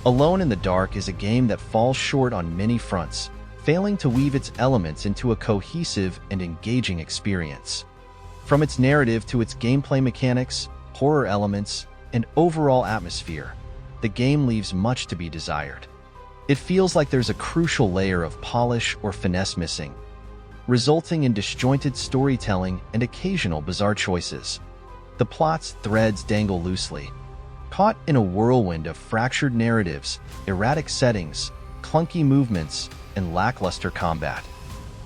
Alone in the Dark is a game that falls short on many fronts, failing to weave its elements into a cohesive and engaging experience. From its narrative to its gameplay mechanics, horror elements, and overall atmosphere, the game leaves much to be desired. It feels like there's a crucial layer of polish or finesse missing, resulting in disjointed storytelling and occasional bizarre choices. The plot's threads dangle loosely, caught in a whirlwind of fractured narratives, erratic settings, clunky movements, and lackluster combat.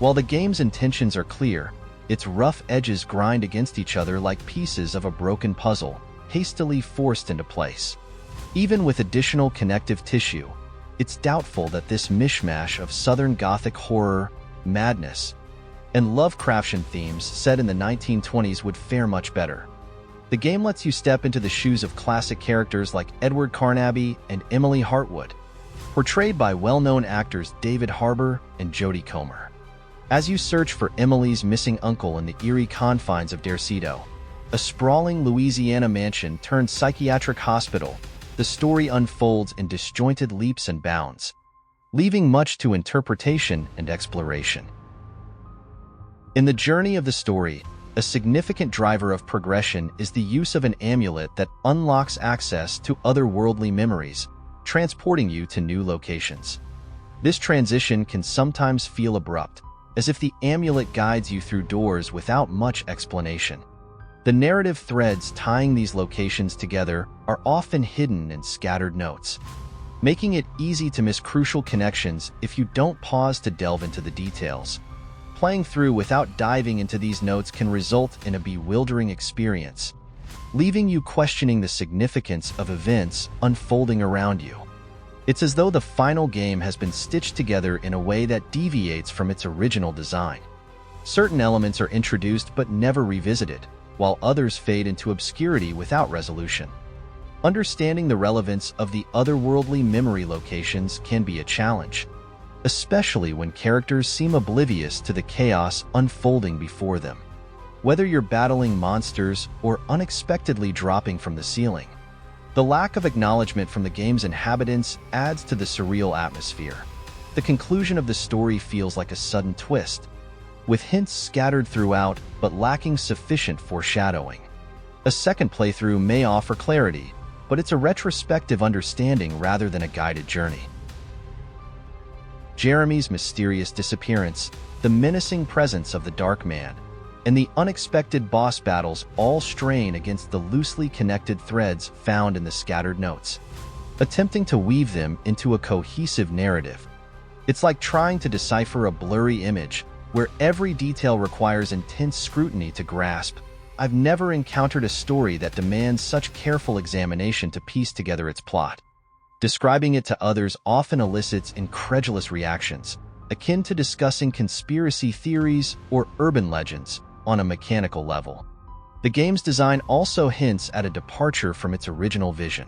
While the game's intentions are clear, its rough edges grind against each other like pieces of a broken puzzle, hastily forced into place. Even with additional connective tissue, it's doubtful that this mishmash of Southern Gothic horror, madness, and Lovecraftian themes set in the 1920s would fare much better. The game lets you step into the shoes of classic characters like Edward Carnaby and Emily Hartwood, portrayed by well-known actors David Harbour and Jodie Comer. As you search for Emily's missing uncle in the eerie confines of Derceto, a sprawling Louisiana mansion turned psychiatric hospital, the story unfolds in disjointed leaps and bounds, leaving much to interpretation and exploration. In the journey of the story, a significant driver of progression is the use of an amulet that unlocks access to otherworldly memories, transporting you to new locations. This transition can sometimes feel abrupt, as if the amulet guides you through doors without much explanation. The narrative threads tying these locations together are often hidden in scattered notes, making it easy to miss crucial connections if you don't pause to delve into the details. Playing through without diving into these notes can result in a bewildering experience, leaving you questioning the significance of events unfolding around you. It's as though the final game has been stitched together in a way that deviates from its original design. Certain elements are introduced but never revisited, while others fade into obscurity without resolution. Understanding the relevance of the otherworldly memory locations can be a challenge, especially when characters seem oblivious to the chaos unfolding before them. Whether you're battling monsters or unexpectedly dropping from the ceiling, the lack of acknowledgement from the game's inhabitants adds to the surreal atmosphere. The conclusion of the story feels like a sudden twist, with hints scattered throughout but lacking sufficient foreshadowing. A second playthrough may offer clarity, but it's a retrospective understanding rather than a guided journey. Jeremy's mysterious disappearance, the menacing presence of the Dark Man, and the unexpected boss battles all strain against the loosely connected threads found in the scattered notes, attempting to weave them into a cohesive narrative. It's like trying to decipher a blurry image, where every detail requires intense scrutiny to grasp. I've never encountered a story that demands such careful examination to piece together its plot. Describing it to others often elicits incredulous reactions, akin to discussing conspiracy theories or urban legends on a mechanical level. The game's design also hints at a departure from its original vision.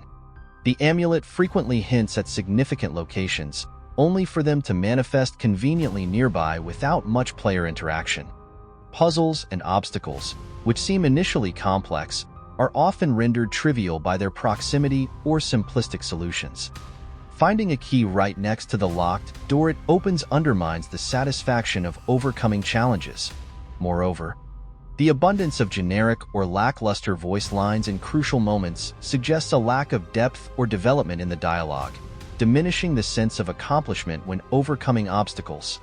The amulet frequently hints at significant locations, only for them to manifest conveniently nearby without much player interaction. Puzzles and obstacles, which seem initially complex, are often rendered trivial by their proximity or simplistic solutions. Finding a key right next to the locked door it opens undermines the satisfaction of overcoming challenges. Moreover, the abundance of generic or lackluster voice lines in crucial moments suggests a lack of depth or development in the dialogue, diminishing the sense of accomplishment when overcoming obstacles.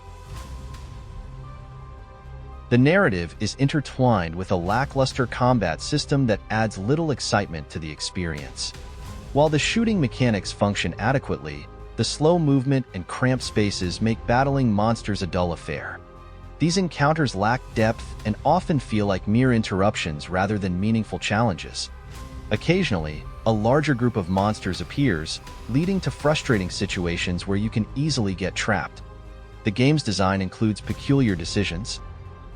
The narrative is intertwined with a lackluster combat system that adds little excitement to the experience. While the shooting mechanics function adequately, the slow movement and cramped spaces make battling monsters a dull affair. These encounters lack depth and often feel like mere interruptions rather than meaningful challenges. Occasionally, a larger group of monsters appears, leading to frustrating situations where you can easily get trapped. The game's design includes peculiar decisions,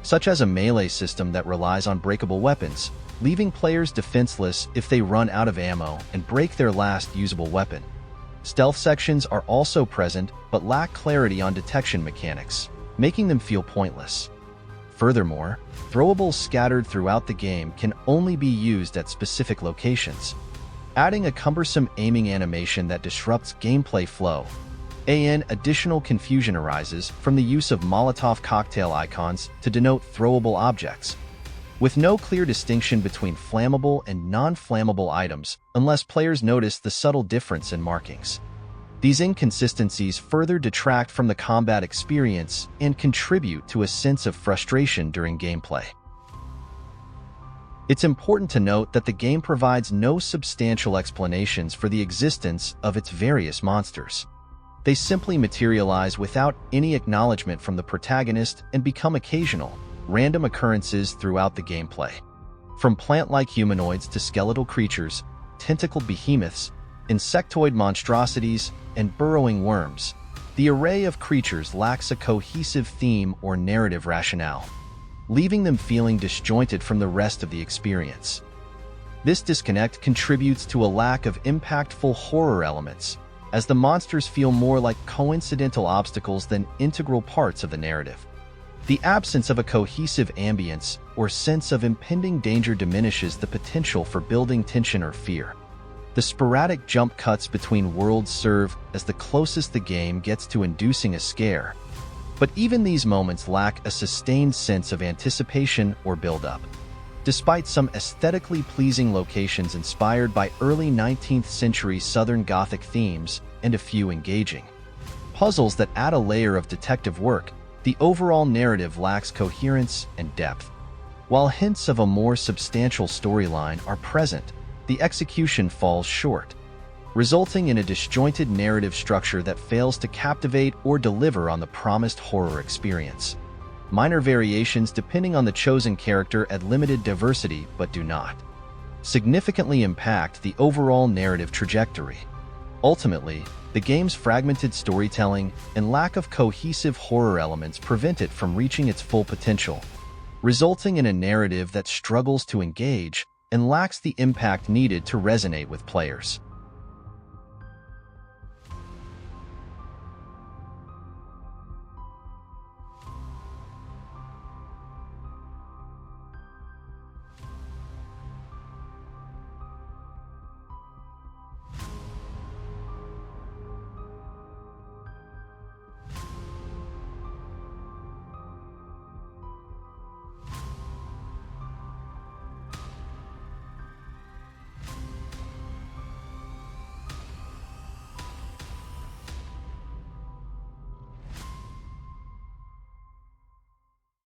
such as a melee system that relies on breakable weapons, leaving players defenseless if they run out of ammo and break their last usable weapon. Stealth sections are also present but lack clarity on detection mechanics, making them feel pointless. Furthermore, throwables scattered throughout the game can only be used at specific locations, adding a cumbersome aiming animation that disrupts gameplay flow. Additional confusion arises from the use of Molotov cocktail icons to denote throwable objects, with no clear distinction between flammable and non-flammable items unless players notice the subtle difference in markings. These inconsistencies further detract from the combat experience and contribute to a sense of frustration during gameplay. It's important to note that the game provides no substantial explanations for the existence of its various monsters. They simply materialize without any acknowledgement from the protagonist and become occasional, random occurrences throughout the gameplay. From plant-like humanoids to skeletal creatures, tentacled behemoths, insectoid monstrosities, and burrowing worms, the array of creatures lacks a cohesive theme or narrative rationale, leaving them feeling disjointed from the rest of the experience. This disconnect contributes to a lack of impactful horror elements, as the monsters feel more like coincidental obstacles than integral parts of the narrative. The absence of a cohesive ambience or sense of impending danger diminishes the potential for building tension or fear. The sporadic jump cuts between worlds serve as the closest the game gets to inducing a scare, but even these moments lack a sustained sense of anticipation or build-up. Despite some aesthetically pleasing locations inspired by early 19th century Southern Gothic themes and a few engaging puzzles that add a layer of detective work, the overall narrative lacks coherence and depth. While hints of a more substantial storyline are present, the execution falls short, resulting in a disjointed narrative structure that fails to captivate or deliver on the promised horror experience. Minor variations depending on the chosen character add limited diversity but do not significantly impact the overall narrative trajectory. Ultimately, the game's fragmented storytelling and lack of cohesive horror elements prevent it from reaching its full potential, resulting in a narrative that struggles to engage and lacks the impact needed to resonate with players.